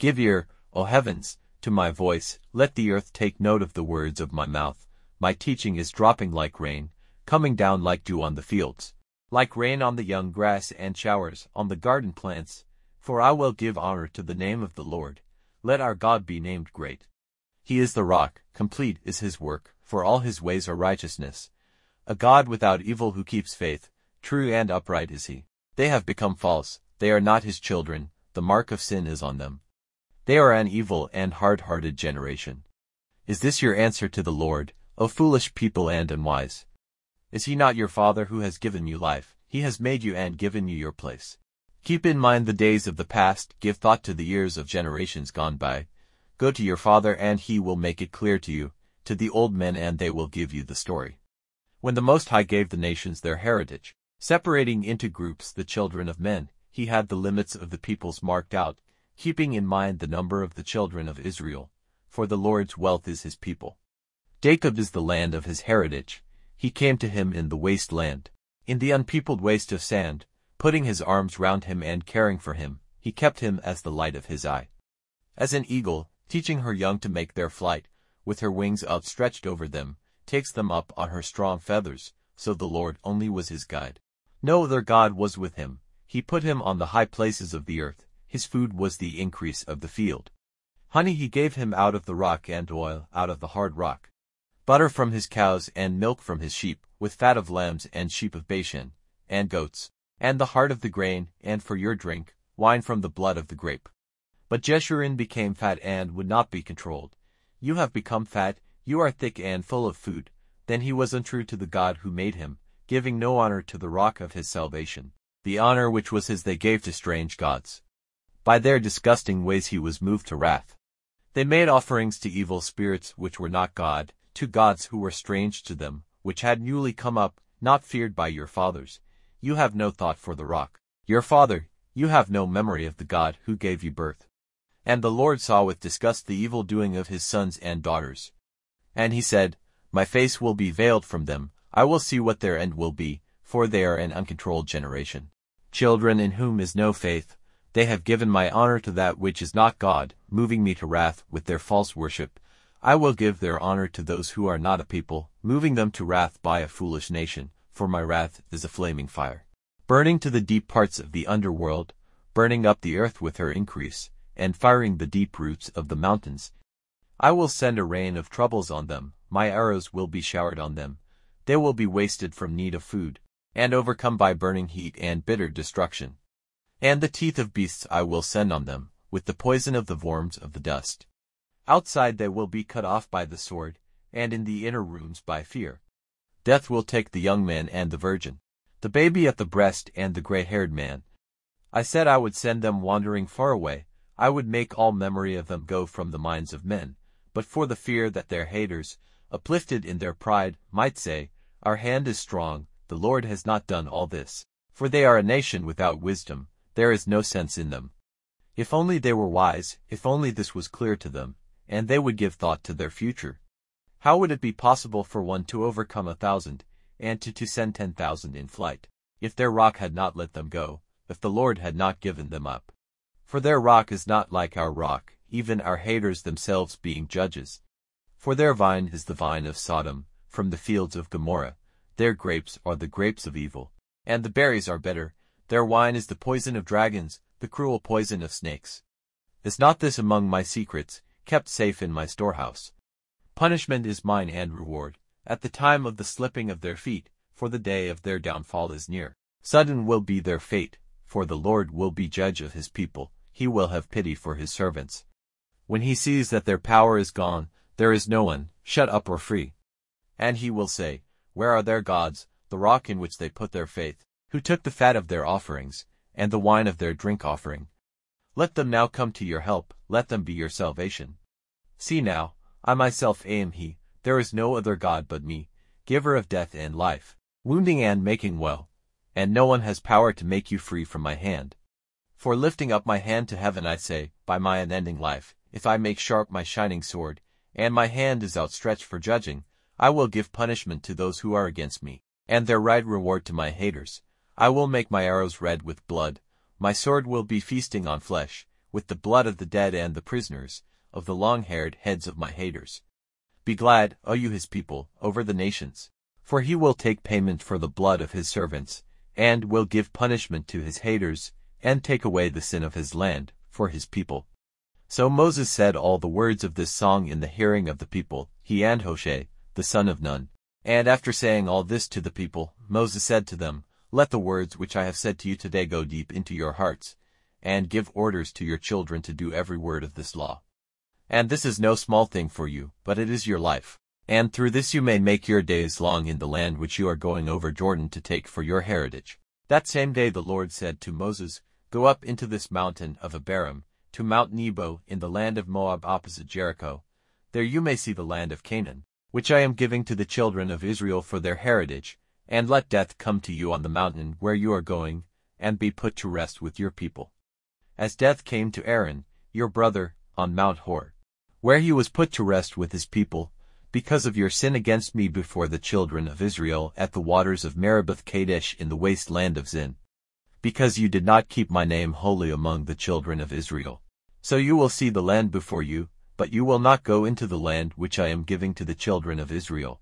Give ear, O heavens, to my voice, let the earth take note of the words of my mouth. My teaching is dropping like rain, coming down like dew on the fields, like rain on the young grass and showers on the garden plants. For I will give honor to the name of the Lord. Let our God be named great. He is the rock, complete is his work, for all his ways are righteousness. A God without evil who keeps faith, true and upright is he. They have become false, they are not his children, the mark of sin is on them. They are an evil and hard-hearted generation. Is this your answer to the Lord, O foolish people and unwise? Is he not your Father who has given you life? He has made you and given you your place. Keep in mind the days of the past, give thought to the years of generations gone by. Go to your father and he will make it clear to you, to the old men and they will give you the story. When the Most High gave the nations their heritage, separating into groups the children of men, he had the limits of the peoples marked out, keeping in mind the number of the children of Israel, for the Lord's wealth is his people. Jacob is the land of his heritage. He came to him in the waste land, in the unpeopled waste of sand, putting his arms round him and caring for him. He kept him as the light of his eye. As an eagle, teaching her young to make their flight, with her wings outstretched over them, takes them up on her strong feathers, so the Lord only was his guide. No other God was with him. He put him on the high places of the earth. His food was the increase of the field. Honey he gave him out of the rock and oil out of the hard rock. Butter from his cows and milk from his sheep, with fat of lambs and sheep of Bashan, and goats, and the heart of the grain, and for your drink, wine from the blood of the grape. But Jeshurun became fat and would not be controlled. You have become fat, you are thick and full of food. Then he was untrue to the God who made him, giving no honor to the rock of his salvation. The honor which was his they gave to strange gods. By their disgusting ways he was moved to wrath. They made offerings to evil spirits which were not God, to gods who were strange to them, which had newly come up, not feared by your fathers. You have no thought for the rock, your father, you have no memory of the God who gave you birth. And the Lord saw with disgust the evil doing of his sons and daughters. And he said, My face will be veiled from them, I will see what their end will be, for they are an uncontrolled generation. Children in whom is no faith, they have given my honor to that which is not God, moving me to wrath with their false worship. I will give their honor to those who are not a people, moving them to wrath by a foolish nation, for my wrath is a flaming fire, burning to the deep parts of the underworld, burning up the earth with her increase, and firing the deep roots of the mountains. I will send a rain of troubles on them, my arrows will be showered on them. They will be wasted from need of food, and overcome by burning heat and bitter destruction. And the teeth of beasts I will send on them, with the poison of the worms of the dust. Outside they will be cut off by the sword, and in the inner rooms by fear. Death will take the young man and the virgin, the baby at the breast and the gray-haired man. I said I would send them wandering far away, I would make all memory of them go from the minds of men, but for the fear that their haters, uplifted in their pride, might say, Our hand is strong, the Lord has not done all this. For they are a nation without wisdom, there is no sense in them. If only they were wise, if only this was clear to them, and they would give thought to their future. How would it be possible for one to overcome 1,000, and to send 10,000 in flight, if their rock had not let them go, if the Lord had not given them up? For their rock is not like our rock, even our haters themselves being judges. For their vine is the vine of Sodom, from the fields of Gomorrah. Their grapes are the grapes of evil, and the berries are bitter. Their wine is the poison of dragons, the cruel poison of snakes. Is not this among my secrets, kept safe in my storehouse? Punishment is mine and reward, at the time of the slipping of their feet, for the day of their downfall is near. Sudden will be their fate, for the Lord will be judge of his people, he will have pity for his servants. When he sees that their power is gone, there is no one, shut up or free. And he will say, Where are their gods, the rock in which they put their faith, who took the fat of their offerings, and the wine of their drink offering? Let them now come to your help, let them be your salvation. See now, I myself am he, there is no other God but me, giver of death and life, wounding and making well, and no one has power to make you free from my hand. For lifting up my hand to heaven I say, by my unending life, if I make sharp my shining sword, and my hand is outstretched for judging, I will give punishment to those who are against me, and their right reward to my haters. I will make my arrows red with blood, my sword will be feasting on flesh, with the blood of the dead and the prisoners, of the long-haired heads of my haters. Be glad, O you his people, over the nations. For he will take payment for the blood of his servants, and will give punishment to his haters, and take away the sin of his land, for his people. So Moses said all the words of this song in the hearing of the people, he and Hoshea, the son of Nun. And after saying all this to the people, Moses said to them, Let the words which I have said to you today go deep into your hearts, and give orders to your children to do every word of this law. And this is no small thing for you, but it is your life. And through this you may make your days long in the land which you are going over Jordan to take for your heritage. That same day the Lord said to Moses, Go up into this mountain of Abarim, to Mount Nebo in the land of Moab opposite Jericho. There you may see the land of Canaan, which I am giving to the children of Israel for their heritage, and let death come to you on the mountain where you are going, and be put to rest with your people. As death came to Aaron, your brother, on Mount Hor, where he was put to rest with his people, because of your sin against me before the children of Israel at the waters of Meribah Kadesh in the waste land of Zin. Because you did not keep my name holy among the children of Israel. So you will see the land before you, but you will not go into the land which I am giving to the children of Israel.